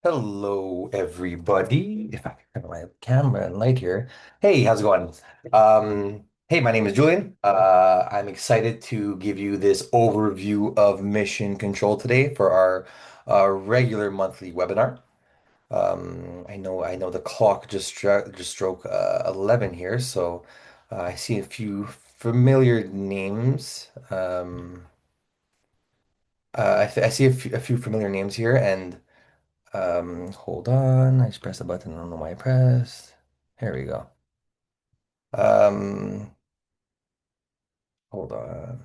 Hello, everybody. If I can turn my camera and light here. Hey, how's it going? Hey, my name is Julian. I'm excited to give you this overview of mission control today for our regular monthly webinar. I know the clock just stroke 11 here, so I see a few familiar names. I see a few familiar names here, and hold on. I just pressed a button. I don't know why I pressed. Here we go. Um, hold on.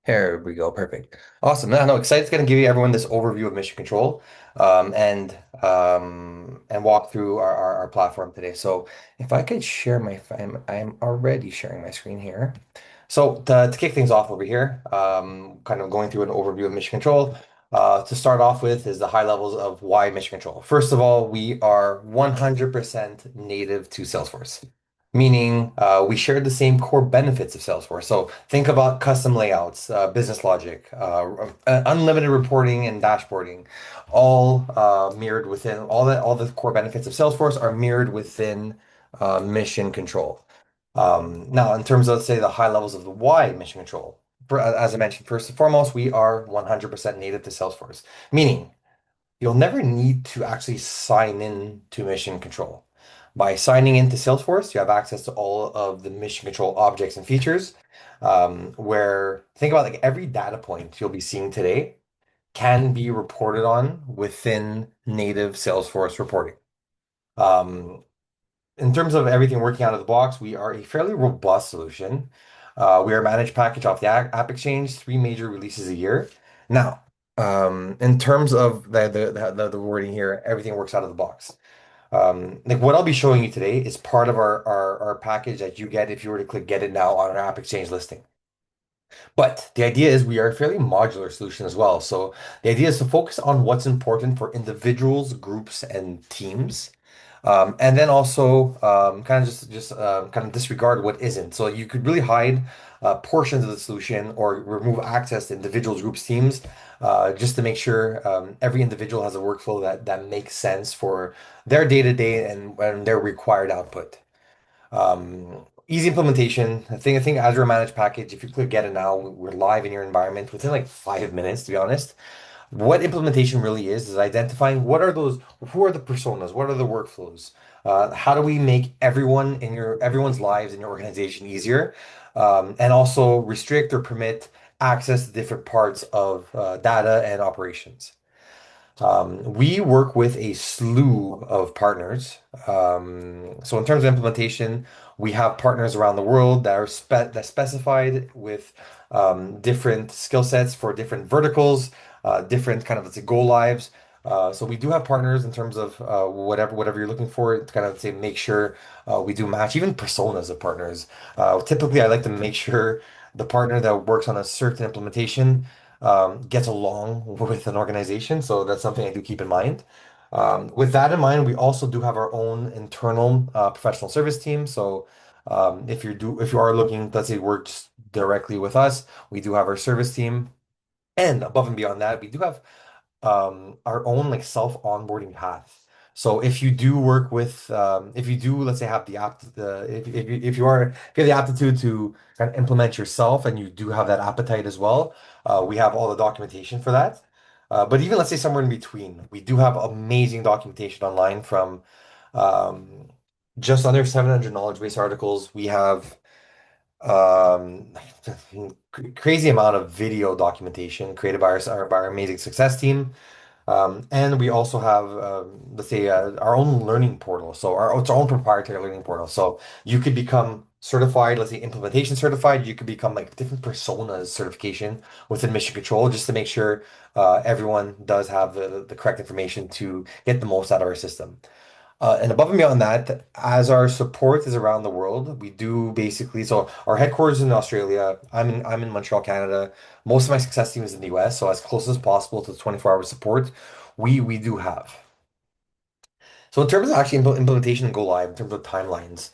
Here we go. Perfect. Awesome. No, excited to kind of give you everyone this overview of mission control, and walk through our platform today. So if I could share I'm already sharing my screen here. So to kick things off over here, kind of going through an overview of mission control. To start off with is the high levels of why mission control. First of all, we are 100% native to Salesforce, meaning we share the same core benefits of Salesforce. So think about custom layouts, business logic, unlimited reporting and dashboarding, all mirrored within all the core benefits of Salesforce are mirrored within mission control. Now, in terms of, say, the high levels of the why mission control, as I mentioned, first and foremost, we are 100% native to Salesforce, meaning you'll never need to actually sign in to mission control. By signing into Salesforce, you have access to all of the mission control objects and features. Where think about like every data point you'll be seeing today can be reported on within native Salesforce reporting. Um, in terms of everything working out of the box, we are a fairly robust solution. We are managed package off the App Exchange, three major releases a year. Now, in terms of the wording here, everything works out of the box. Like what I'll be showing you today is part of our package that you get if you were to click Get It Now on our App Exchange listing. But the idea is we are a fairly modular solution as well. So the idea is to focus on what's important for individuals, groups, and teams. And then also kind of just kind of disregard what isn't. So you could really hide portions of the solution or remove access to individuals, groups, teams, just to make sure every individual has a workflow that makes sense for their day-to-day and their required output. Easy implementation. I think Azure Managed Package, if you click Get It Now, we're live in your environment within like 5 minutes, to be honest. What implementation really is identifying who are the personas, what are the workflows, how do we make everyone's lives in your organization easier, and also restrict or permit access to different parts of data and operations. We work with a slew of partners. So in terms of implementation, we have partners around the world that are specified with different skill sets for different verticals, different kind of let's say go lives. So we do have partners in terms of whatever you're looking for to kind of say make sure we do match even personas of partners. Typically, I like to make sure the partner that works on a certain implementation gets along with an organization. So that's something I do keep in mind. With that in mind, we also do have our own internal professional service team. So if you are looking, let's say, work just directly with us, we do have our service team. And above and beyond that, we do have our own like self-onboarding path. So if you do, let's say, have the app, if you have the aptitude to kind of implement yourself and you do have that appetite as well, we have all the documentation for that. But even let's say somewhere in between, we do have amazing documentation online from um, just under 700 knowledge base articles. We have um, crazy amount of video documentation created by our amazing success team. And we also have, let's say, our own learning portal. So it's our own proprietary learning portal. So you could become certified, let's say implementation certified. You could become like different personas certification within Mission Control just to make sure everyone does have the correct information to get the most out of our system. And above and beyond that, as our support is around the world, we do basically, so our headquarters in Australia, I'm in Montreal, Canada. Most of my success team is in the US, so as close as possible to 24-hour support, we do have. So in terms of actually implementation and go live, in terms of timelines,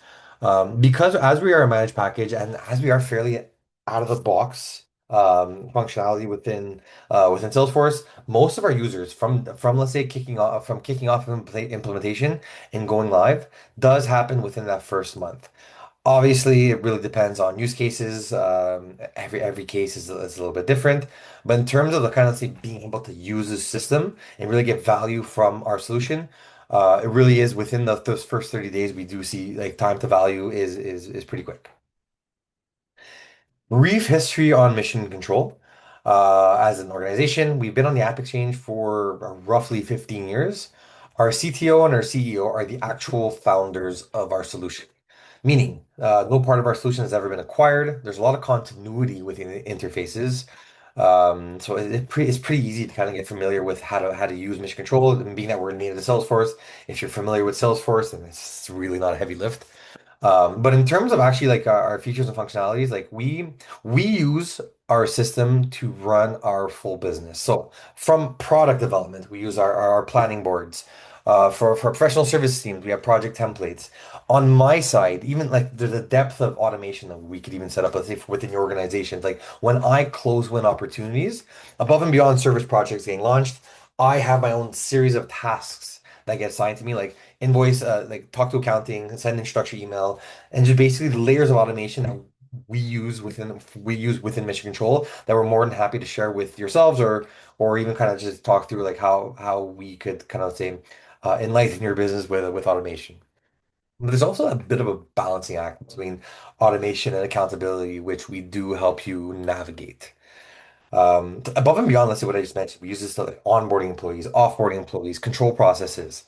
because as we are a managed package and as we are fairly out of the box, functionality within Salesforce. Most of our users from let's say kicking off implementation and going live does happen within that first month. Obviously, it really depends on use cases. Every case is a little bit different. But in terms of the kind of say being able to use the system and really get value from our solution, it really is within those first 30 days we do see like time to value is pretty quick. Brief history on Mission Control. As an organization, we've been on the App Exchange for roughly 15 years. Our CTO and our CEO are the actual founders of our solution, meaning no part of our solution has ever been acquired. There's a lot of continuity within the interfaces. So it's pretty easy to kind of get familiar with how to use Mission Control. And being that we're native to Salesforce, if you're familiar with Salesforce, then it's really not a heavy lift. But in terms of actually like our features and functionalities, like we use our system to run our full business. So from product development, we use our planning boards. For professional service teams, we have project templates. On my side, even like there's a depth of automation that we could even set up, let's say within your organization. Like when I close win opportunities, above and beyond service projects getting launched, I have my own series of tasks that get assigned to me, like invoice, like talk to accounting, send instruction email, and just basically layers of automation that we use within Mission Control that we're more than happy to share with yourselves or even kind of just talk through like how we could kind of say enlighten your business with automation. But there's also a bit of a balancing act between automation and accountability, which we do help you navigate. Above and beyond, let's say what I just mentioned, we use this to like onboarding employees, offboarding employees, control processes.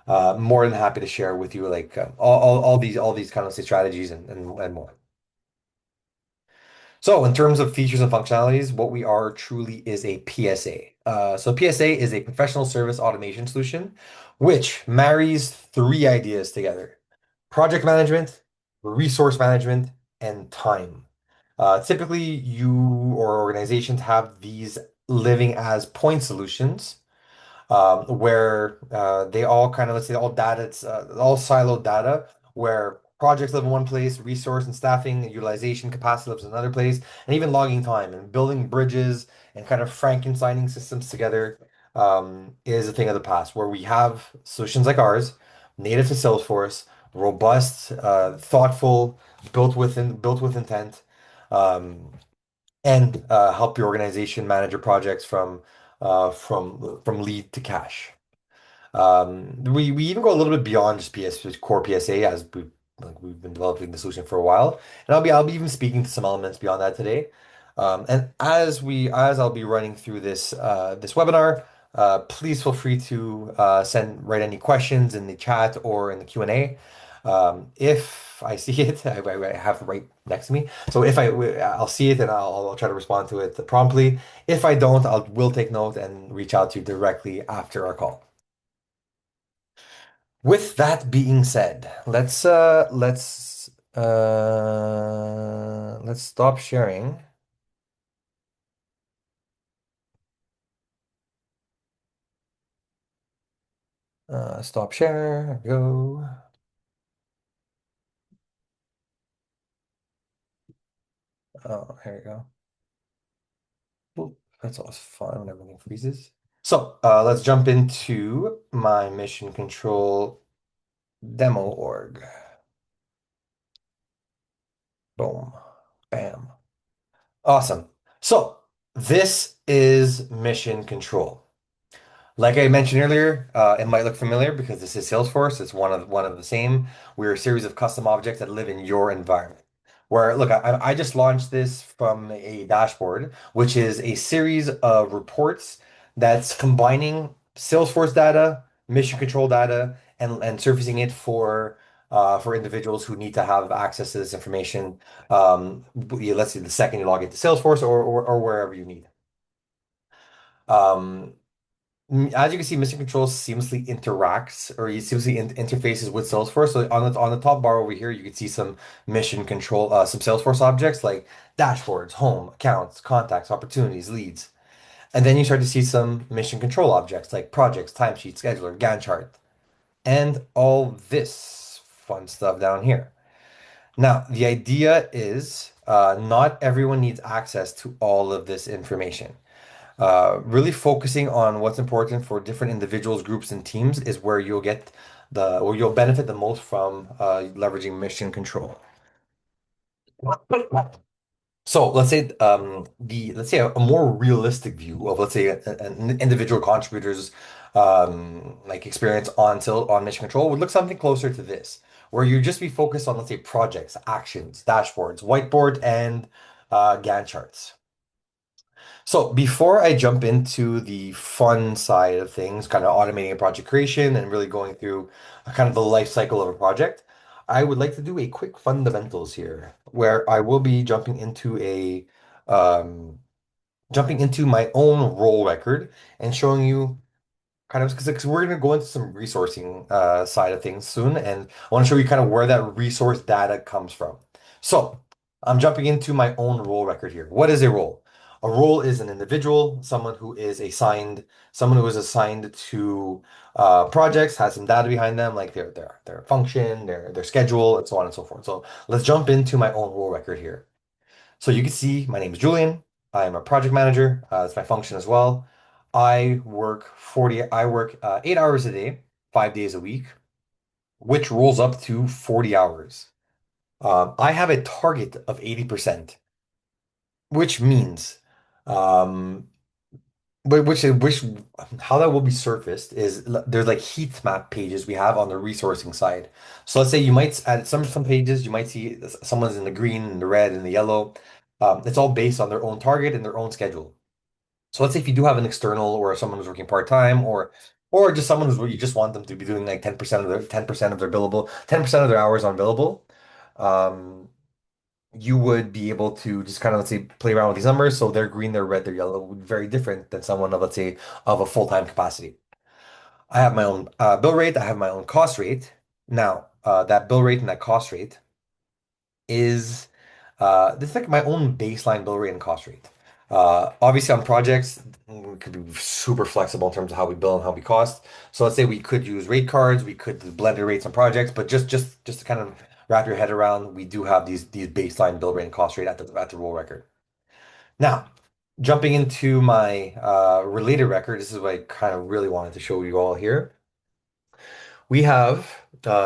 More than happy to share with you like all these kind of say strategies and more. So in terms of features and functionalities, what we are truly is a PSA. So PSA is a professional service automation solution, which marries three ideas together: project management, resource management, and time. Typically, you or organizations have these living as point solutions where they all kind of, let's say, all data, it's all siloed data, where projects live in one place, resource and staffing and utilization capacity lives in another place, and even logging time and building bridges and kind of Frankensteining systems together is a thing of the past, where we have solutions like ours, native to Salesforce, robust, thoughtful, built with intent. Um, and help your organization manage your projects from lead to cash. We even go a little bit beyond just core PSA as we've been developing the solution for a while, and I'll be even speaking to some elements beyond that today. And as I'll be running through this webinar, please feel free to write any questions in the chat or in the Q&A. If I see it, I have it right next to me. So if I'll see it and I'll try to respond to it promptly. If I don't, will take note and reach out to you directly after our call. With that being said, let's stop sharing. Stop share. Go. Oh, here we go. Oop, that's always fun when everything freezes. So let's jump into my mission control demo org. Boom. Bam. Awesome. So this is mission control. Like I mentioned earlier, it might look familiar because this is Salesforce. It's one of the same. We're a series of custom objects that live in your environment. Where, look, I just launched this from a dashboard, which is a series of reports that's combining Salesforce data, mission control data, and surfacing it for individuals who need to have access to this information. Let's say the second you log into Salesforce or wherever you need. Um, as you can see, Mission Control seamlessly interacts or you seamlessly interfaces with Salesforce. So on the top bar over here, you can see some Mission Control, some Salesforce objects like dashboards, home, accounts, contacts, opportunities, leads. And then you start to see some Mission Control objects like projects, timesheet, scheduler, Gantt chart, and all this fun stuff down here. Now, the idea is not everyone needs access to all of this information. Really focusing on what's important for different individuals, groups, and teams is where you'll benefit the most from leveraging mission control. So let's say a more realistic view of an individual contributor's like experience on mission control would look something closer to this, where you just be focused on, let's say, projects, actions, dashboards, whiteboard, and Gantt charts. So before I jump into the fun side of things, kind of automating a project creation and really going through kind of the life cycle of a project, I would like to do a quick fundamentals here, where I will be um, jumping into my own role record and showing you kind of because we're going to go into some resourcing side of things soon, and I want to show you kind of where that resource data comes from. So I'm jumping into my own role record here. What is a role? A role is an individual, someone who is assigned to projects, has some data behind them, like their function, their schedule, and so on and so forth. So let's jump into my own role record here. So you can see my name is Julian. I am a project manager. That's my function as well. I work 8 hours a day, 5 days a week, which rolls up to 40 hours. I have a target of 80%, which means, um, which how that will be surfaced is there's like heat map pages we have on the resourcing side. So let's say you might at some pages you might see someone's in the green and the red and the yellow. It's all based on their own target and their own schedule. So let's say if you do have an external or someone who's working part-time or just someone who's where you just want them to be doing like 10% of their billable, 10% of their hours on billable, um, you would be able to just kind of, let's say, play around with these numbers. So they're green, they're red, they're yellow, would be very different than someone of, let's say, of a full-time capacity. I have my own bill rate, I have my own cost rate. Now, that bill rate and that cost rate is this is like my own baseline bill rate and cost rate. Obviously on projects, we could be super flexible in terms of how we bill and how we cost. So let's say we could use rate cards, we could do blended rates on projects, but just to kind of wrap your head around, we do have these baseline bill rate and cost rate at the roll record. Now, jumping into my related record, this is what I kind of really wanted to show you all here. We have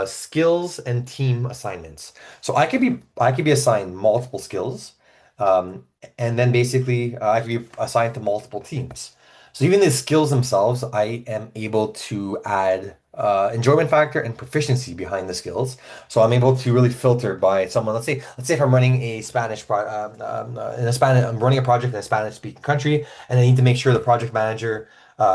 skills and team assignments. So I could be assigned multiple skills, um, and then basically I could be assigned to multiple teams. So even the skills themselves, I am able to add enjoyment factor and proficiency behind the skills. So I'm able to really filter by someone. Let's say if I'm running a I'm running a project in a Spanish speaking country, and I need to make sure the project manager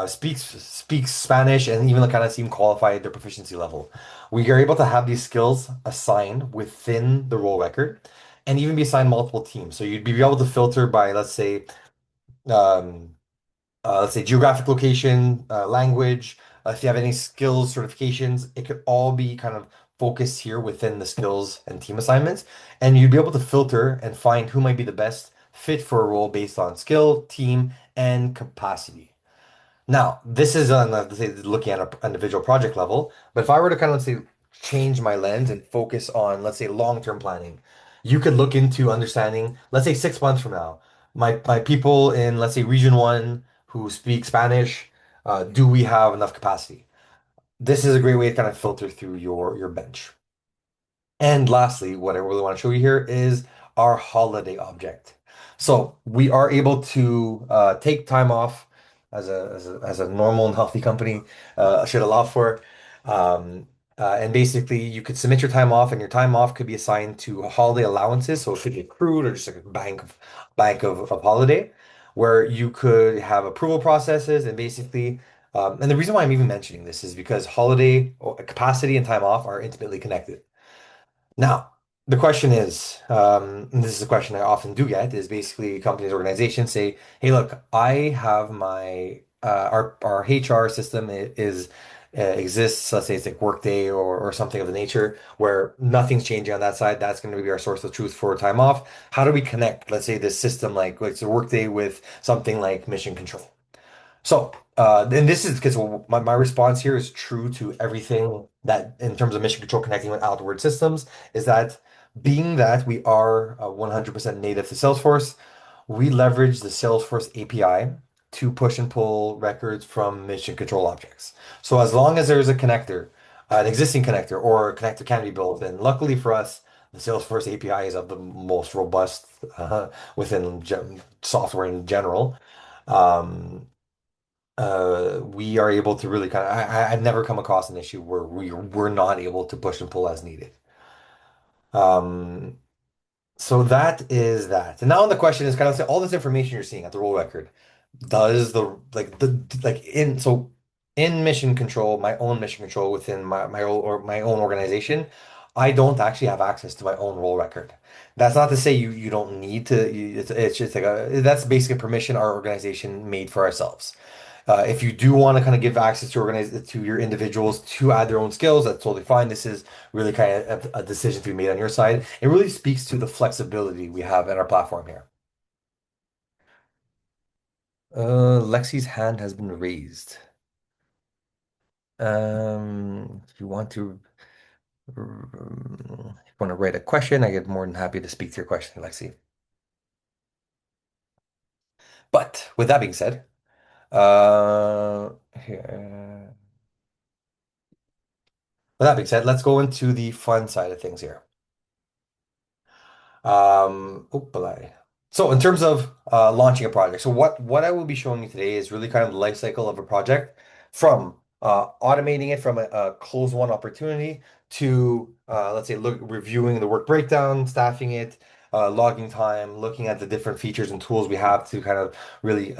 speaks Spanish and even kind of seem qualified their proficiency level. We are able to have these skills assigned within the role record and even be assigned multiple teams. So you'd be able to filter by, um, let's say geographic location, language. If you have any skills, certifications, it could all be kind of focused here within the skills and team assignments. And you'd be able to filter and find who might be the best fit for a role based on skill, team, and capacity. Now, this is on let's say looking at an individual project level, but if I were to kind of, let's say, change my lens and focus on, let's say, long-term planning, you could look into understanding, let's say 6 months from now, my people in, let's say, region one who speak Spanish, do we have enough capacity? This is a great way to kind of filter through your bench. And lastly, what I really want to show you here is our holiday object. So we are able to take time off as a normal and healthy company should allow for. Um, and basically, you could submit your time off, and your time off could be assigned to holiday allowances. So it could be accrued or just like a bank of holiday, where you could have approval processes and basically. And the reason why I'm even mentioning this is because holiday capacity and time off are intimately connected. Now, the question is, and this is a question I often do get, is basically companies, organizations say, "Hey, look, I have our HR system exists. Let's say it's like Workday or something of the nature where nothing's changing on that side. That's going to be our source of truth for time off. How do we connect, let's say, this system like so Workday with something like Mission Control?" So, and this is because my response here is true to everything that in terms of mission control connecting with outward systems is that Being that we are 100% native to Salesforce, we leverage the Salesforce API to push and pull records from mission control objects. So as long as there's a connector, an existing connector, or a connector can be built, and luckily for us, the Salesforce API is of the most robust within software in general. Um, we are able to really kind of, I've never come across an issue where we're not able to push and pull as needed. Um, So that is that. And now the question is kind of say all this information you're seeing at the roll record, does the like in so in mission control, my own mission control within my own organization, I don't actually have access to my own roll record. That's not to say you don't need to. It's just like that's basically a permission our organization made for ourselves. If you do want to kind of give access to organize to your individuals to add their own skills, that's totally fine. This is really kind of a decision to be made on your side. It really speaks to the flexibility we have in our platform here. Lexi's hand has been raised. If you want to, if you want to write a question, I get more than happy to speak to your question, Lexi. But with that being said, here, with that being said, let's go into the fun side of things here. Oopala. So in terms of launching a project, so what I will be showing you today is really kind of the life cycle of a project from automating it from a close one opportunity to let's say reviewing the work breakdown, staffing it, logging time, looking at the different features and tools we have to kind of really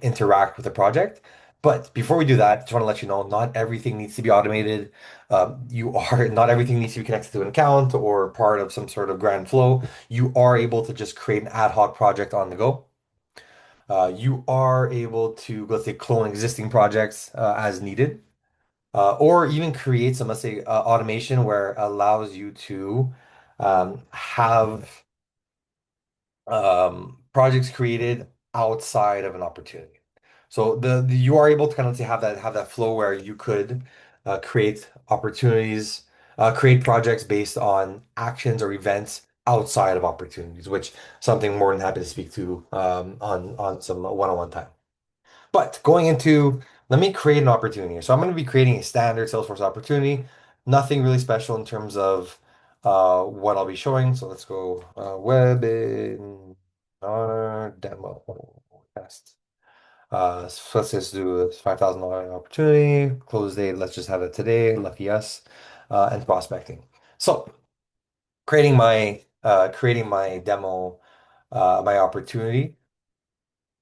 interact with the project. But before we do that, just want to let you know, not everything needs to be automated. Not everything needs to be connected to an account or part of some sort of grand flow. You are able to just create an ad hoc project on the go. You are able to, let's say, clone existing projects as needed, or even create some, let's say, automation where it allows you to have projects created outside of an opportunity. So you are able to kind of have that flow where you could create opportunities, create projects based on actions or events outside of opportunities, which something more than happy to speak to on some one-on-one time. But going into, let me create an opportunity here. So I'm going to be creating a standard Salesforce opportunity, nothing really special in terms of what I'll be showing. So let's go webinar demo test. So let's just do this $5,000 opportunity, close date. Let's just have it today. Lucky us, and prospecting. So creating my demo, my opportunity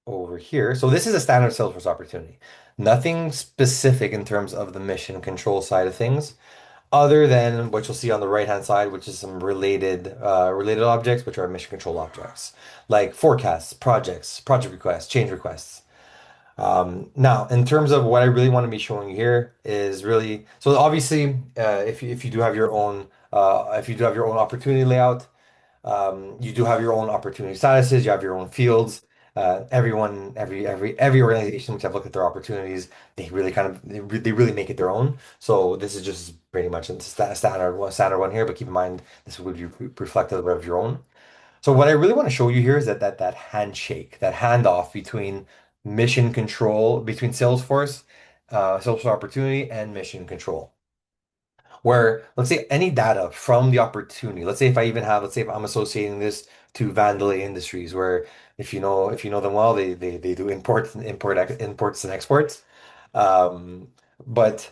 over here. So this is a standard Salesforce opportunity. Nothing specific in terms of the mission control side of things, other than what you'll see on the right-hand side, which is some related objects, which are mission control objects, like forecasts, projects, project requests, change requests. Now, in terms of what I really want to be showing you here is really, so obviously, if you do have your own if you do have your own opportunity layout, you do have your own opportunity statuses, you have your own fields. Every organization which I've looked at their opportunities, they really kind of they really make it their own. So this is just pretty much a standard one here, but keep in mind this would be reflective of your own. So what I really want to show you here is that handshake, that handoff between mission control, between Salesforce opportunity and mission control where let's say any data from the opportunity, let's say if I even have, let's say if I'm associating this to Vandalay Industries, where if you know them well, they do imports and exports. Um, but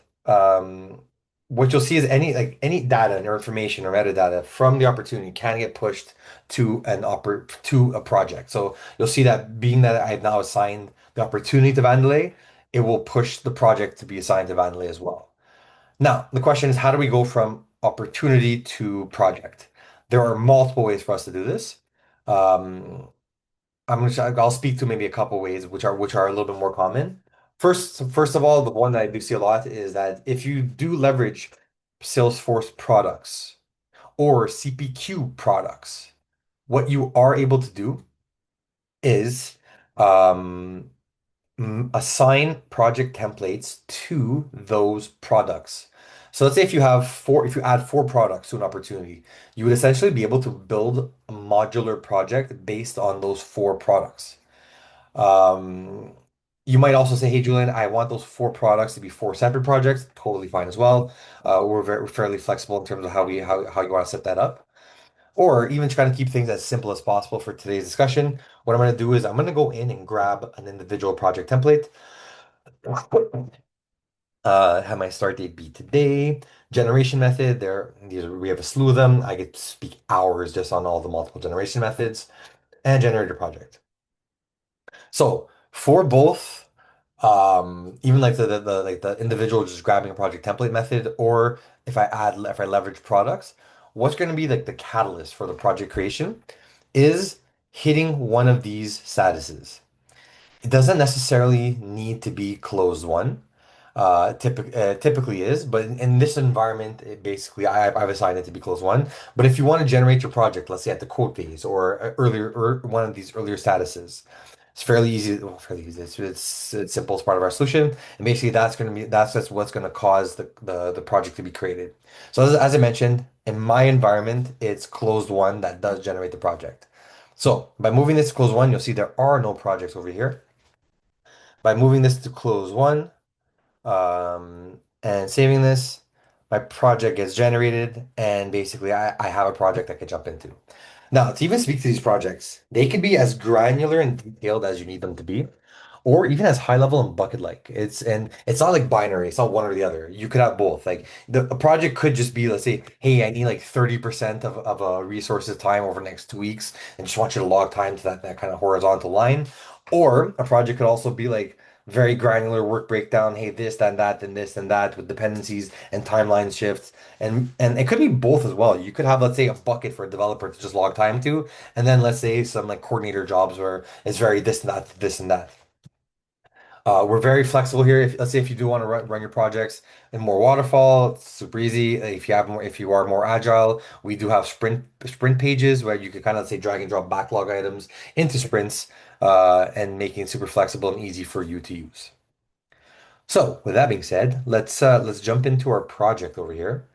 what you'll see is any data or information or metadata from the opportunity can get pushed to a project. So you'll see that being that I've now assigned the opportunity to Vandalay, it will push the project to be assigned to Vandalay as well. Now, the question is, how do we go from opportunity to project? There are multiple ways for us to do this. Um, I'll speak to maybe a couple ways which are a little bit more common. First of all, the one that I do see a lot is that if you do leverage Salesforce products or CPQ products, what you are able to do is um, assign project templates to those products. So let's say if you add four products to an opportunity, you would essentially be able to build a modular project based on those four products. Um, you might also say, hey, Julian, I want those four products to be four separate projects. Totally fine as well. We're fairly flexible in terms of how you want to set that up. Or even trying to keep things as simple as possible for today's discussion. What I'm going to do is I'm going to go in and grab an individual project template. Have my start date be today. Generation method, we have a slew of them. I could speak hours just on all the multiple generation methods and generate a project. So for both, even like the individual just grabbing a project template method, or if I leverage products, what's going to be like the catalyst for the project creation is hitting one of these statuses. It doesn't necessarily need to be closed one. Typically is, but in this environment, it basically I've assigned it to be closed one. But if you want to generate your project, let's say at the quote phase or earlier or one of these earlier statuses, it's fairly easy. Well, fairly easy. It's simple. It's part of our solution, and basically that's what's going to cause the project to be created. So as I mentioned, in my environment, it's closed one that does generate the project. So by moving this to close one, you'll see there are no projects over here. By moving this to close one and saving this, my project gets generated, and basically I have a project I can jump into. Now, to even speak to these projects, they can be as granular and detailed as you need them to be, or even as high level and bucket like. It's not like binary, it's not one or the other. You could have both. Like a project could just be, let's say, hey, I need like 30% of a resource's time over the next 2 weeks, and just want you to log time to that kind of horizontal line. Or a project could also be like very granular work breakdown, hey, this, then that, then this, and that, with dependencies and timeline shifts. And it could be both as well. You could have, let's say, a bucket for a developer to just log time to, and then let's say some like coordinator jobs where it's very this and that, this and that. We're very flexible here. Let's say if you do want to run your projects in more waterfall, it's super easy. If you are more agile, we do have sprint pages where you could kind of say drag and drop backlog items into sprints, and making it super flexible and easy for you to use. So with that being said, let's jump into our project over here.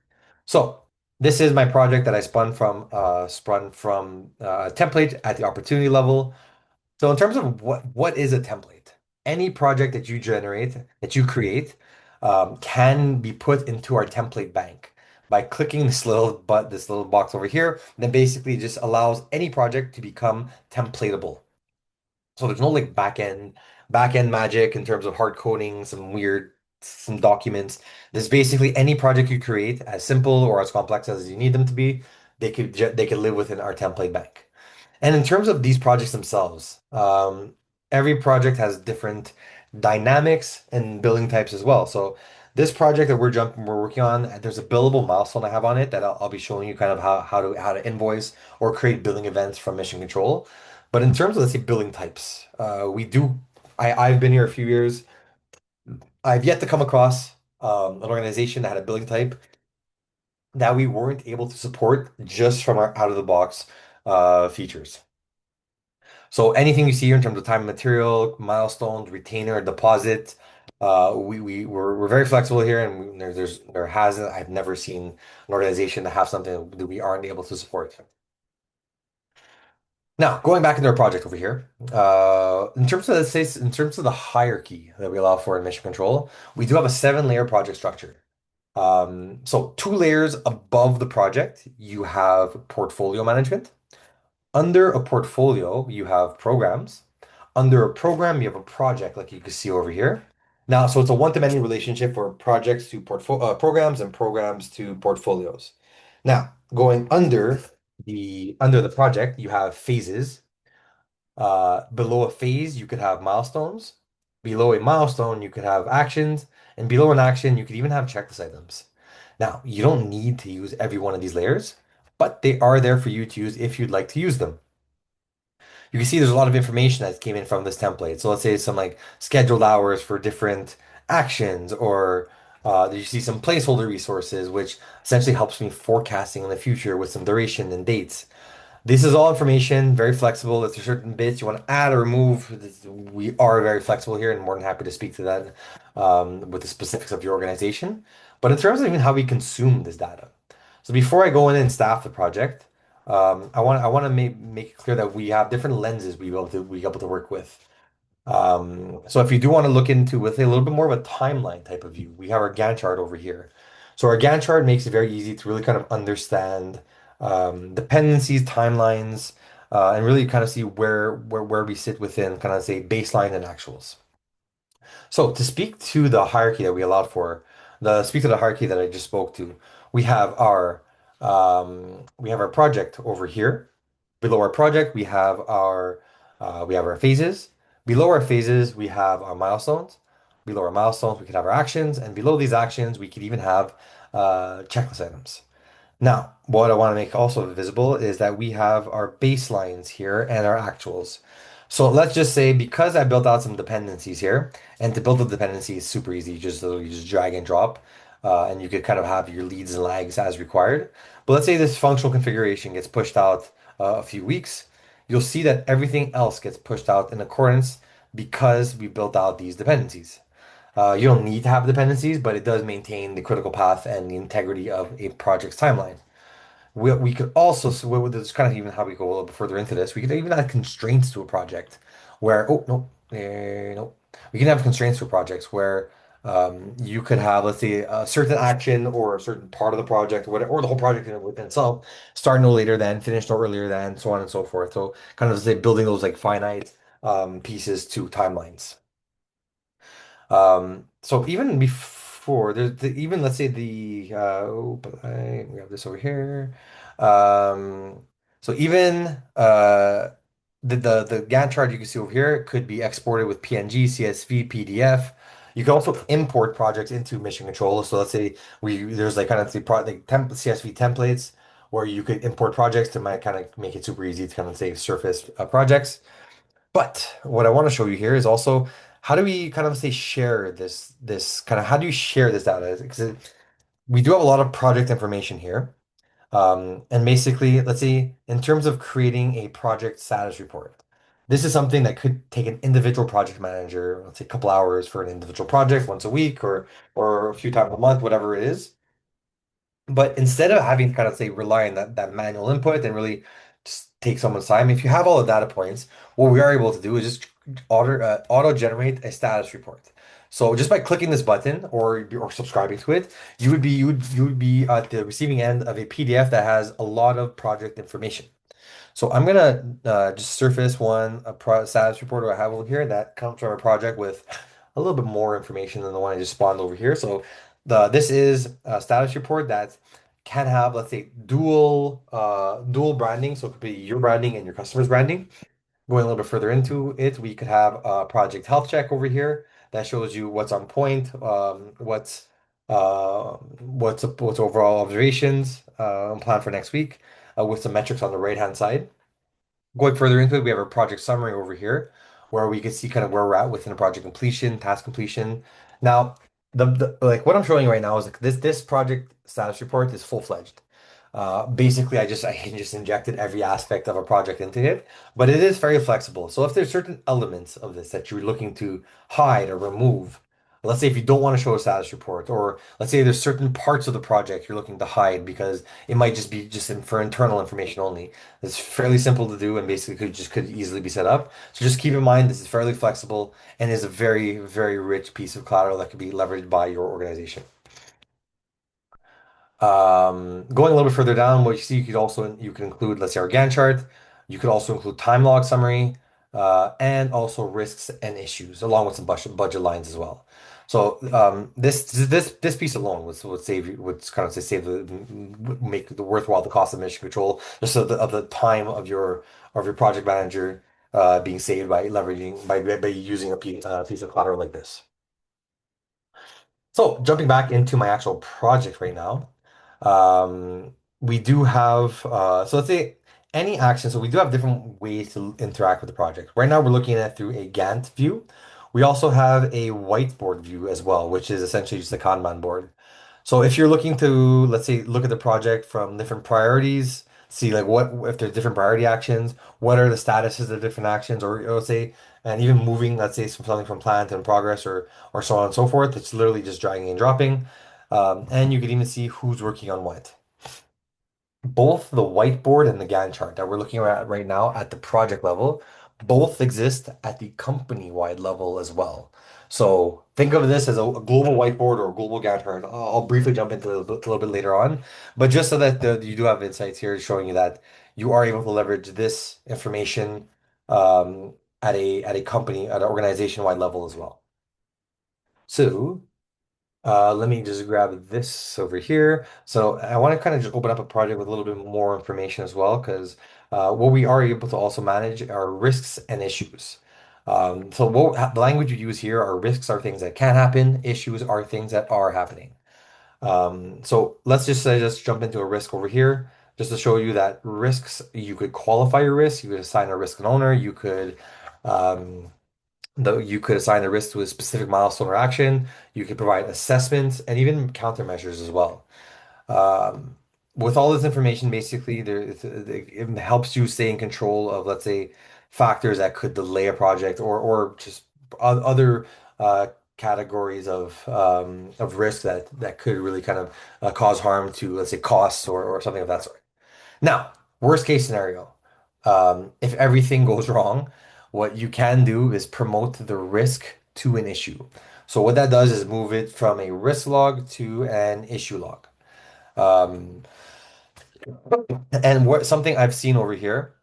So this is my project that I spun from a template at the opportunity level. So in terms of what is a template, any project that you generate, that you create, can be put into our template bank by clicking this little box over here. Then basically it just allows any project to become templatable. So there's no like back end magic in terms of hard coding, some documents. There's basically any project you create, as simple or as complex as you need them to be, they could live within our template bank. And in terms of these projects themselves, every project has different dynamics and billing types as well. So this project that we're working on, there's a billable milestone I have on it that I'll be showing you kind of how to invoice or create billing events from Mission Control. But in terms of, let's say, billing types, I've been here a few years. I've yet to come across an organization that had a billing type that we weren't able to support just from our out of the box features. So anything you see here in terms of time and material, milestones, retainer, deposit, we're very flexible here, and there hasn't I've never seen an organization that have something that we aren't able to support. Now, going back into our project over here, in terms of the hierarchy that we allow for in Mission Control, we do have a seven-layer project structure. So two layers above the project, you have portfolio management. Under a portfolio, you have programs. Under a program, you have a project, like you can see over here. Now, so it's a one-to-many relationship for projects to programs and programs to portfolios. Now, going under the project, you have phases. Below a phase, you could have milestones. Below a milestone, you could have actions. And below an action, you could even have checklist items. Now, you don't need to use every one of these layers, but they are there for you to use if you'd like to use them. You can see there's a lot of information that came in from this template. So let's say some like scheduled hours for different actions, or you see some placeholder resources, which essentially helps me forecasting in the future with some duration and dates. This is all information, very flexible. If there's certain bits you want to add or remove, we are very flexible here and more than happy to speak to that with the specifics of your organization. but in terms of even how we consume this data. So before I go in and staff the project, I want to make it clear that we have different lenses we able to work with. So if you do want to look into with a little bit more of a timeline type of view, we have our Gantt chart over here. So our Gantt chart makes it very easy to really kind of understand dependencies, timelines, and really kind of see where we sit within kind of say baseline and actuals. So to speak to the hierarchy that we allowed for, the speak to the hierarchy that I just spoke to, we have our project over here. Below our project, we have our phases. Below our phases, we have our milestones. Below our milestones, we could have our actions, and below these actions, we could even have checklist items. Now, what I want to make also visible is that we have our baselines here and our actuals. So let's just say because I built out some dependencies here, and to build a dependency is super easy. You just drag and drop, and you could kind of have your leads and lags as required. But let's say this functional configuration gets pushed out a few weeks, you'll see that everything else gets pushed out in accordance because we built out these dependencies. You don't need to have dependencies, but it does maintain the critical path and the integrity of a project's timeline. We could also, so this is kind of even how we go a little bit further into this. We could even add constraints to a project where, oh, no, no. We can have constraints to projects where you could have, let's say, a certain action or a certain part of the project or whatever, or the whole project within itself, start no later than, finish no earlier than, so on and so forth. So kind of say building those like finite pieces to timelines. So even before even let's say we have this over here. Um, so even the Gantt chart you can see over here could be exported with PNG, CSV, PDF. You can also import projects into Mission Control. So let's say there's like kind of the CSV templates where you could import projects to kind of make it super easy to kind of say surface projects. But what I want to show you here is also how do we kind of say share this kind of how do you share this data? Because we do have a lot of project information here. And basically, let's see, in terms of creating a project status report, this is something that could take an individual project manager, let's say a couple hours for an individual project once a week or a few times a month, whatever it is. But instead of having to kind of say rely on that manual input and really just take someone's time, if you have all the data points, what we are able to do is just auto generate a status report. So just by clicking this button or subscribing to it, you would be at the receiving end of a PDF that has a lot of project information. So I'm gonna just surface a pro status report I have over here that comes from a project with a little bit more information than the one I just spawned over here. So this is a status report that can have, let's say, dual branding. So it could be your branding and your customer's branding. Going a little bit further into it, we could have a project health check over here that shows you what's on point, what's overall observations, and plan for next week, with some metrics on the right hand side. Going further into it, we have our project summary over here, where we can see kind of where we're at within a project completion, task completion. Now, like what I'm showing you right now is like this project status report is full-fledged. Basically, I just injected every aspect of a project into it, but it is very flexible. So if there's certain elements of this that you're looking to hide or remove, let's say if you don't want to show a status report, or let's say there's certain parts of the project you're looking to hide because it might just be for internal information only. It's fairly simple to do and basically could easily be set up. So just keep in mind this is fairly flexible and is a very, very rich piece of collateral that could be leveraged by your organization. Going a little bit further down, what you see, you could include, let's say, our Gantt chart. You could also include time log summary, and also risks and issues, along with some budget lines as well. So this piece alone would save you would kind of say save the make the worthwhile the cost of mission control just of the time of your project manager being saved by leveraging by using a piece of collateral like this. So jumping back into my actual project right now, we do have, so let's say any action. So we do have different ways to interact with the project. Right now we're looking at it through a Gantt view. We also have a whiteboard view as well, which is essentially just a Kanban board. So if you're looking to, let's say, look at the project from different priorities, see like what if there's different priority actions, what are the statuses of different actions, or let's say, and even moving, let's say, something from plan to in progress or so on and so forth. It's literally just dragging and dropping. And you can even see who's working on what. Both the whiteboard and the Gantt chart that we're looking at right now at the project level, both exist at the company-wide level as well. So think of this as a global whiteboard or a global Gantt chart. I'll briefly jump into a little bit later on, but just so that you do have insights here showing you that you are able to leverage this information at a company, at an organization-wide level as well. So let me just grab this over here. So I want to kind of just open up a project with a little bit more information as well, because what we are able to also manage are risks and issues. The language you use here are risks are things that can happen, issues are things that are happening. So let's just say just jump into a risk over here, just to show you that risks, you could qualify your risk, you could assign a risk an owner, um, you could assign a risk to a specific milestone or action. You could provide assessments and even countermeasures as well. Um, with all this information, basically, it helps you stay in control of, let's say, factors that could delay a project or just other categories of risk that could really kind of cause harm to, let's say, costs or something of that sort. Now, worst case scenario, if everything goes wrong, what you can do is promote the risk to an issue. So what that does is move it from a risk log to an issue log. Um, and what something I've seen over here,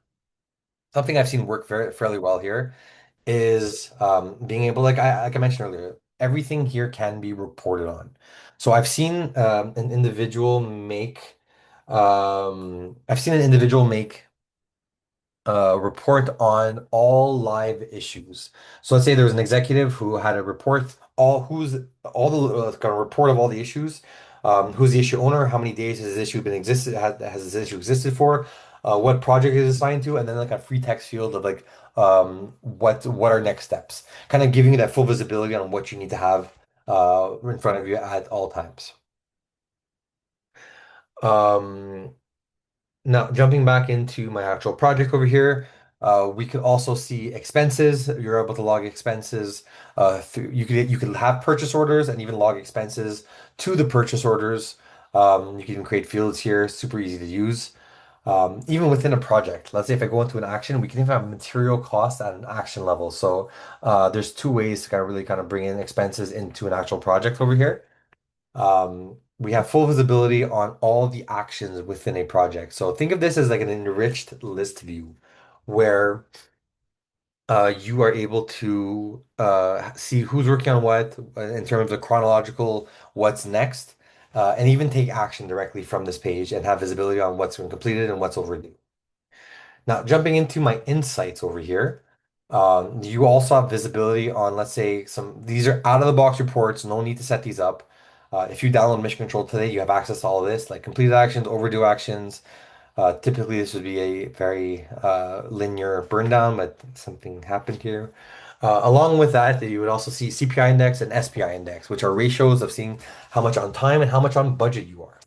something I've seen work fairly well here is being able, like I mentioned earlier, everything here can be reported on. So I've seen an individual make report on all live issues. So let's say there was an executive who had a report, all the kind of report of all the issues. Who's the issue owner? How many days has this issue been existed? Has this issue existed for? What project is assigned to? And then like a free text field of like what are next steps? Kind of giving you that full visibility on what you need to have in front of you at all times. Um, Now, jumping back into my actual project over here, we could also see expenses. You're able to log expenses through, you could have purchase orders and even log expenses to the purchase orders. You can even create fields here, super easy to use. Even within a project, let's say if I go into an action, we can even have material costs at an action level. So there's two ways to kind of really kind of bring in expenses into an actual project over here. We have full visibility on all the actions within a project. So think of this as like an enriched list view where you are able to see who's working on what in terms of chronological, what's next, and even take action directly from this page and have visibility on what's been completed and what's overdue. Now, jumping into my insights over here, you also have visibility on, let's say, these are out of the box reports, no need to set these up. If you download Mission Control today, you have access to all of this, like completed actions, overdue actions. Typically, this would be a very linear burn down, but something happened here. Along with that, you would also see CPI index and SPI index, which are ratios of seeing how much on time and how much on budget you are.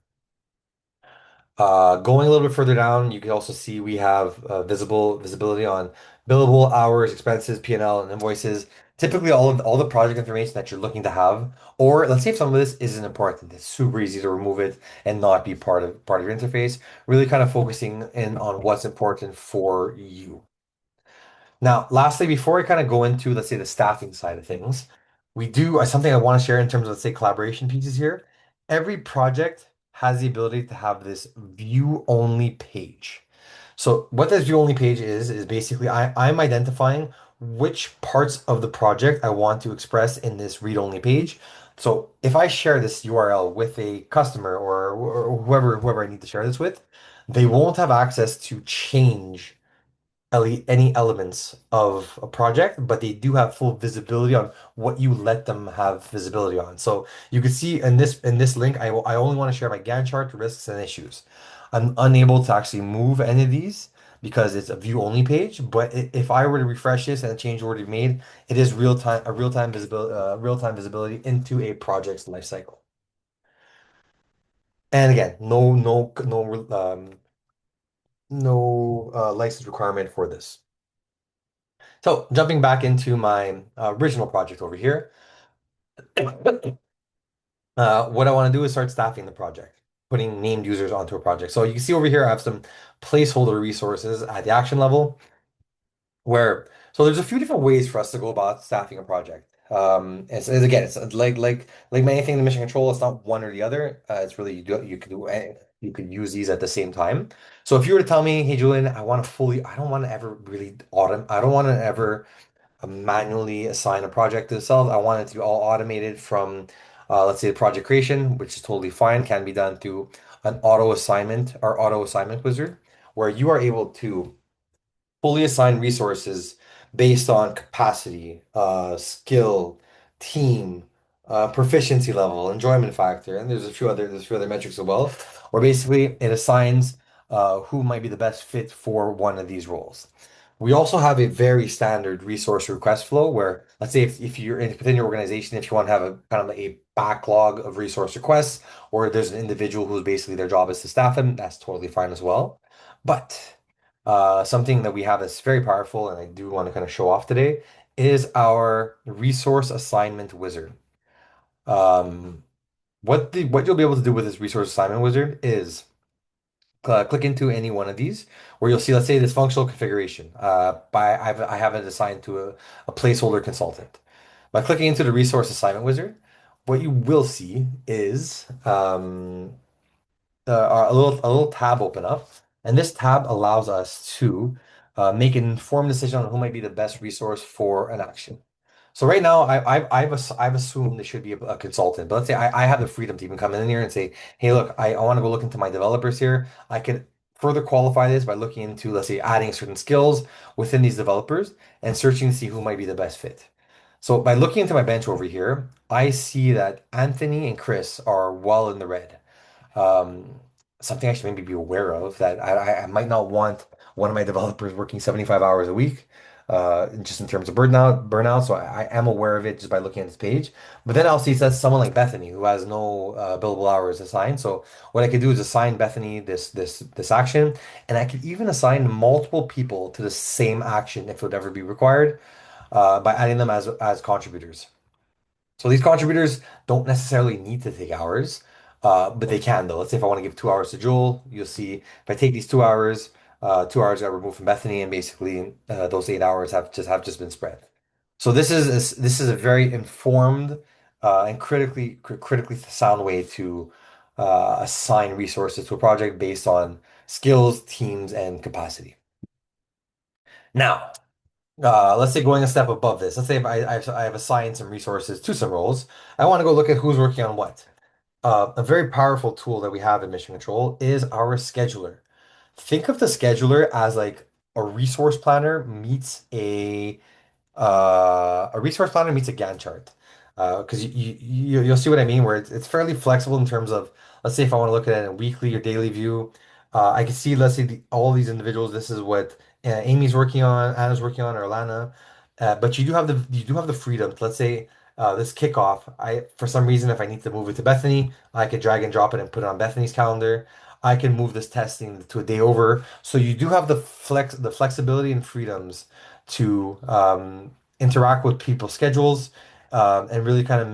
Going a little bit further down, you can also see we have visibility on billable hours, expenses, P&L, and invoices. Typically, all the project information that you're looking to have, or let's say if some of this isn't important, it's super easy to remove it and not be part of your interface. Really, kind of focusing in on what's important for you. Now, lastly, before I kind of go into, let's say, the staffing side of things, we do something I want to share in terms of, let's say, collaboration pieces here. Every project has the ability to have this view only page. So what this view only page is basically I'm identifying which parts of the project I want to express in this read only page. So if I share this URL with a customer or whoever I need to share this with, they won't have access to change any elements of a project, but they do have full visibility on what you let them have visibility on. So you can see in this link, I only want to share my Gantt chart, risks, and issues. I'm unable to actually move any of these because it's a view only page. But if I were to refresh this and a change were to be made, it is real time visibility into a project's lifecycle. And again, no license requirement for this. So jumping back into my original project over here, What I want to do is start staffing the project, putting named users onto a project. So you can see over here, I have some placeholder resources at the action level where, so there's a few different ways for us to go about staffing a project. Again, it's like many things in mission control, it's not one or the other. It's really you could do you could use these at the same time. So if you were to tell me, hey Julian, I don't want to ever really I don't want to ever manually assign a project to itself. I want it to be all automated from, let's say, the project creation, which is totally fine, can be done through an auto assignment wizard, where you are able to fully assign resources based on capacity, skill, team, proficiency level, enjoyment factor, and there's a few other metrics as well, where basically it assigns who might be the best fit for one of these roles. We also have a very standard resource request flow where, let's say, if you're within your organization, if you want to have a kind of a backlog of resource requests, or there's an individual who's basically their job is to staff them, that's totally fine as well. But something that we have that's very powerful, and I do want to kind of show off today, is our resource assignment wizard. Um, what you'll be able to do with this resource assignment wizard is click into any one of these, where you'll see, let's say, this functional configuration. I have it assigned to a placeholder consultant. By clicking into the resource assignment wizard, what you will see is a little tab open up, and this tab allows us to make an informed decision on who might be the best resource for an action. So right now, I've assumed it should be a consultant, but let's say I have the freedom to even come in here and say, hey, look, I want to go look into my developers here. I can further qualify this by looking into, let's say, adding certain skills within these developers and searching to see who might be the best fit. So by looking into my bench over here, I see that Anthony and Chris are well in the red. Um, Something I should maybe be aware of that I might not want one of my developers working 75 hours a week, just in terms of burnout. So I am aware of it just by looking at this page. But then I'll see it says someone like Bethany who has no billable hours assigned. So what I could do is assign Bethany this action, and I could even assign multiple people to the same action if it would ever be required, by adding them as contributors. So these contributors don't necessarily need to take hours, but they can though. Let's say if I want to give 2 hours to Joel, you'll see if I take these 2 hours, 2 hours got removed from Bethany, and basically those 8 hours have just been spread. So this is a very informed and critically sound way to assign resources to a project based on skills, teams, and capacity. Now, let's say going a step above this. Let's say if I've assigned some resources to some roles. I want to go look at who's working on what. A very powerful tool that we have in Mission Control is our scheduler. Think of the scheduler as like a resource planner meets a resource planner meets a Gantt chart. Because you'll see what I mean, where it's fairly flexible in terms of, let's say if I want to look at it in a weekly or daily view, I can see, let's say, all these individuals, this is what Amy's working on, Anna's working on, or Alana. But you do have the freedom to, let's say, this kickoff, for some reason, if I need to move it to Bethany, I could drag and drop it and put it on Bethany's calendar. I can move this testing to a day over. So you do have the flexibility and freedoms to interact with people's schedules, and really kind of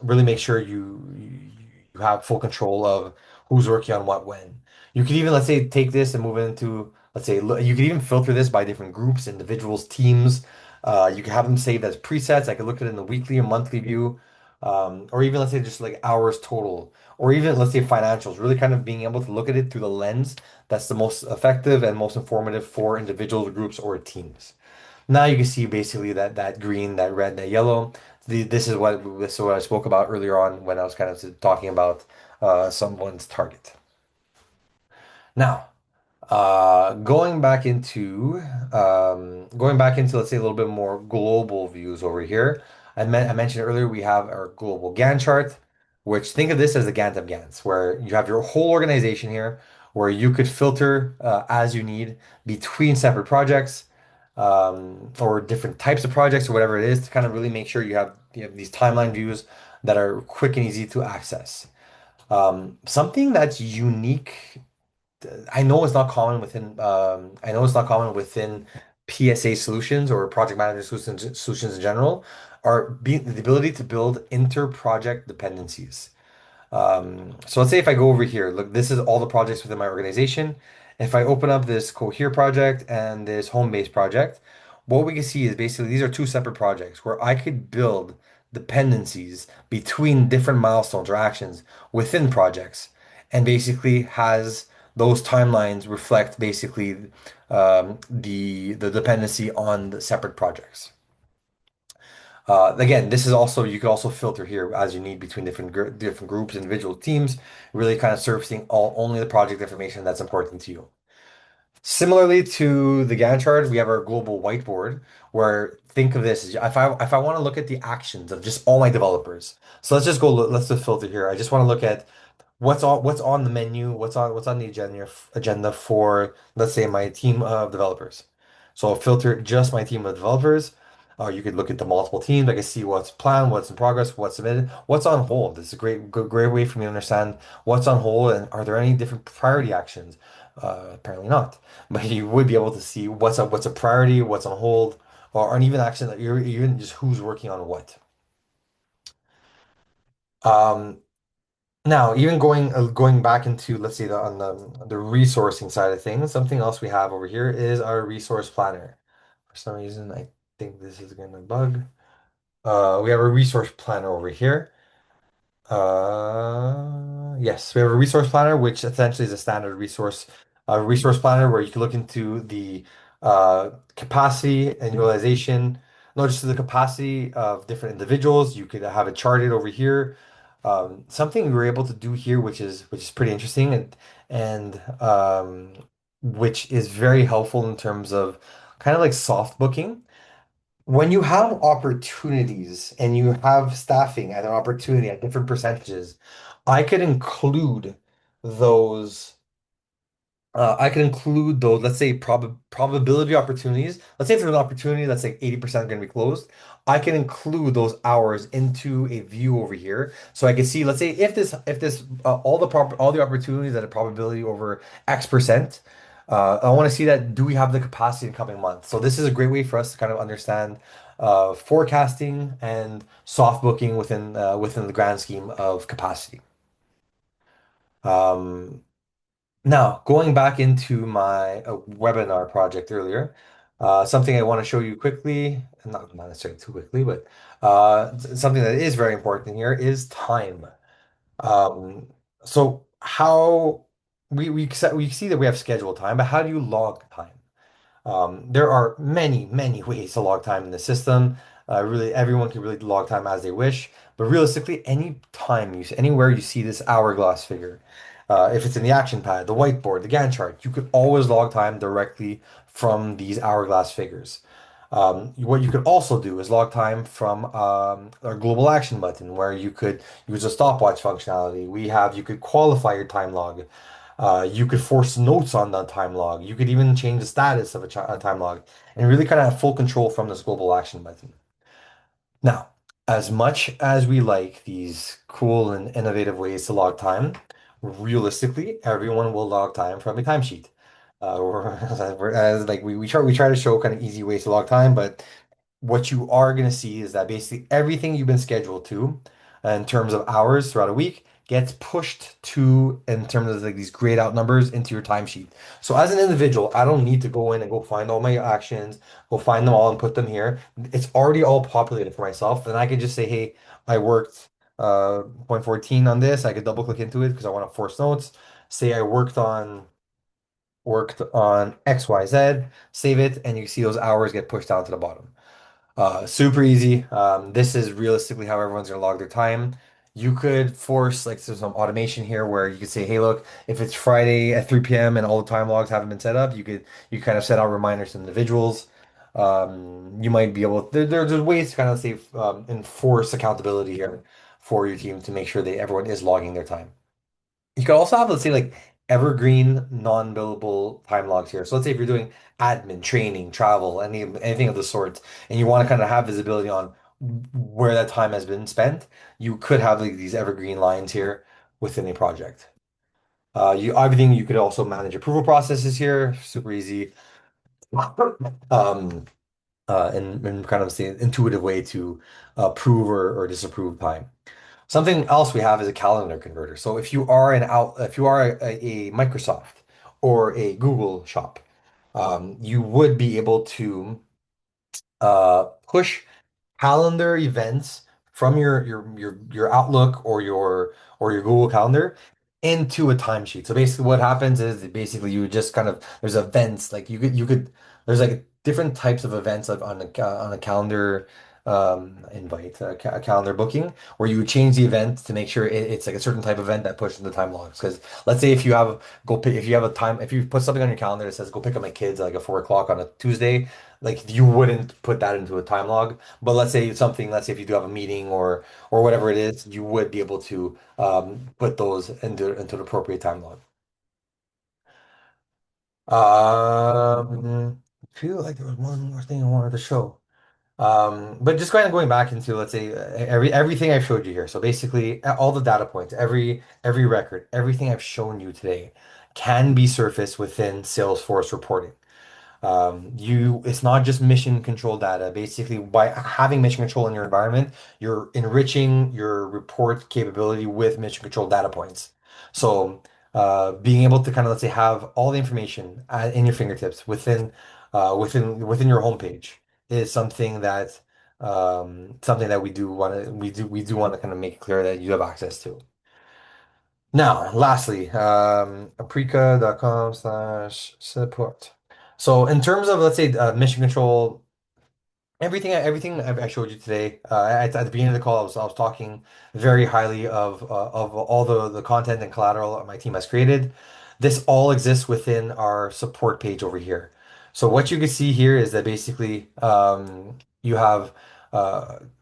really make sure you have full control of who's working on what when. You could even, let's say, take this and move it into, let's say, you could even filter this by different groups, individuals, teams. You can have them saved as presets. I could look at it in the weekly or monthly view, or even, let's say, just like hours total, or even, let's say, financials. Really kind of being able to look at it through the lens that's the most effective and most informative for individuals, groups, or teams. Now you can see basically that green, that red, that yellow. This is what I spoke about earlier on when I was kind of talking about someone's target. Now, going back into, let's say, a little bit more global views over here. I mentioned earlier we have our global Gantt chart, which, think of this as the Gantt of Gantts, where you have your whole organization here, where you could filter as you need between separate projects, or different types of projects, or whatever it is, to kind of really make sure you have these timeline views that are quick and easy to access. Something that's unique, I know it's not common within PSA solutions or project management solutions in general are the ability to build inter-project dependencies. So let's say if I go over here, look, this is all the projects within my organization. If I open up this Cohere project and this home base project, what we can see is basically these are two separate projects where I could build dependencies between different milestones or actions within projects and basically has those timelines reflect basically the dependency on the separate projects. Again, this is also you could also filter here as you need between different groups, individual teams, really kind of surfacing only the project information that's important to you. Similarly to the Gantt chart, we have our global whiteboard where think of this as if I want to look at the actions of just all my developers. So let's just filter here. I just want to look at what's on the menu, what's on the agenda for let's say my team of developers. So I'll filter just my team of developers. You could look at the multiple teams. I can see what's planned, what's in progress, what's submitted, what's on hold. This is a great way for me to understand what's on hold and are there any different priority actions? Apparently not, but you would be able to see what's a priority, what's on hold, or an even action that you're even just who's working on what. Um, Now, even going back into let's say the resourcing side of things, something else we have over here is our resource planner. For some reason, I think this is going to bug. We have a resource planner over here. Yes, we have a resource planner, which essentially is a standard resource planner where you can look into the capacity and utilization, not just the capacity of different individuals. You could have it charted over here. Something we were able to do here, which is pretty interesting and which is very helpful in terms of kind of like soft booking. When you have opportunities and you have staffing at an opportunity at different percentages, I could include those. I could include those, let's say, probability opportunities. Let's say if there's an opportunity that's like 80% going to be closed, I can include those hours into a view over here. So I can see, let's say, if this all the opportunities at a probability over X percent, I want to see that do we have the capacity in coming months? So this is a great way for us to kind of understand forecasting and soft booking within the grand scheme of capacity. Um, Now, going back into my webinar project earlier, something I want to show you quickly, not necessarily too quickly, but something that is very important here is time. Um, so how we see that we have scheduled time, but how do you log time? There are many ways to log time in the system. Really, everyone can really log time as they wish. But realistically, anywhere you see this hourglass figure, if it's in the action pad, the whiteboard, the Gantt chart, you could always log time directly from these hourglass figures. What you could also do is log time from our global action button, where you could use a stopwatch functionality. You could qualify your time log. You could force notes on the time log. You could even change the status of a time log and really kind of have full control from this global action button. Now, as much as we like these cool and innovative ways to log time, realistically, everyone will log time from a timesheet. Like we try to show kind of easy ways to log time, but what you are going to see is that basically everything you've been scheduled to in terms of hours throughout a week gets pushed to in terms of like these grayed out numbers into your timesheet. So as an individual, I don't need to go in and go find all my actions, go find them all and put them here. It's already all populated for myself. And I can just say, hey, I worked point 14 on this. I could double click into it because I want to force notes. Say I worked on XYZ, save it, and you see those hours get pushed down to the bottom. Super easy. This is realistically how everyone's gonna log their time. You could force like some automation here where you could say, hey, look, if it's Friday at 3 p.m. and all the time logs haven't been set up, you kind of set out reminders to individuals. You might be able there's ways to kind of say enforce accountability here for your team to make sure that everyone is logging their time. You could also have, let's say, like evergreen non-billable time logs here. So let's say if you're doing admin, training, travel, anything of the sort, and you want to kind of have visibility on where that time has been spent, you could have like these evergreen lines here within a project. You Everything you could also manage approval processes here, super easy. um, in kind of say intuitive way to approve or disapprove time. Something else we have is a calendar converter. So if you are a Microsoft or a Google shop, you would be able to push calendar events from your Outlook or your Google Calendar into a timesheet. So basically what happens is that basically you just kind of there's events like you could there's like different types of events like on a calendar invite a calendar booking where you would change the event to make sure it's like a certain type of event that pushes the time logs. Because let's say if you have a time if you put something on your calendar that says go pick up my kids at like a 4 o'clock on a Tuesday, like you wouldn't put that into a time log. But let's say if you do have a meeting or whatever it is, you would be able to put those into the appropriate time log. I feel like there was one more thing I wanted to show. But just kind of going back into, let's say, everything I've showed you here. So basically, all the data points, every record, everything I've shown you today can be surfaced within Salesforce reporting. It's not just mission control data. Basically, by having mission control in your environment, you're enriching your report capability with mission control data points. So, being able to kind of, let's say, have all the information in your fingertips within your homepage is something that we do want to kind of make it clear that you have access to. Now, lastly, aprika.com/support. So in terms of, let's say, mission control, everything I showed you today, at the beginning of the call, I was talking very highly of all the content and collateral that my team has created. This all exists within our support page over here. So what you can see here is that basically you have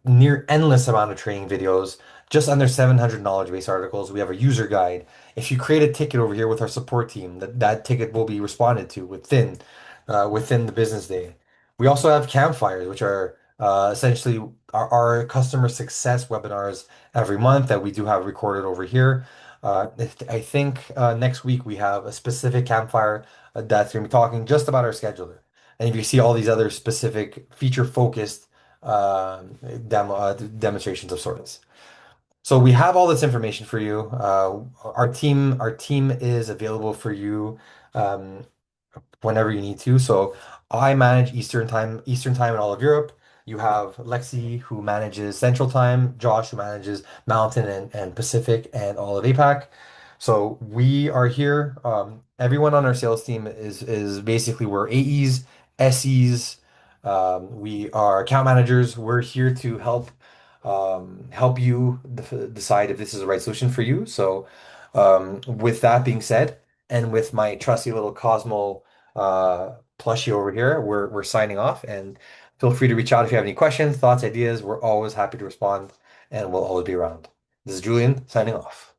near endless amount of training videos, just under 700 knowledge base articles. We have a user guide. If you create a ticket over here with our support team, that ticket will be responded to within the business day. We also have campfires, which are essentially our customer success webinars every month that we do have recorded over here. I think next week we have a specific campfire that's going to be talking just about our scheduler. And if you see all these other specific feature-focused demonstrations of sorts. So we have all this information for you. Our team is available for you. Um, Whenever you need to. So I manage Eastern time in all of Europe. You have Lexi who manages Central Time, Josh who manages Mountain and Pacific and all of APAC. So we are here. Everyone on our sales team is basically we're AEs, SEs. We are account managers. We're here to help you decide if this is the right solution for you. So with that being said, and with my trusty little Cosmo plushie over here, we're signing off. And feel free to reach out if you have any questions, thoughts, ideas. We're always happy to respond, and we'll always be around. This is Julian signing off.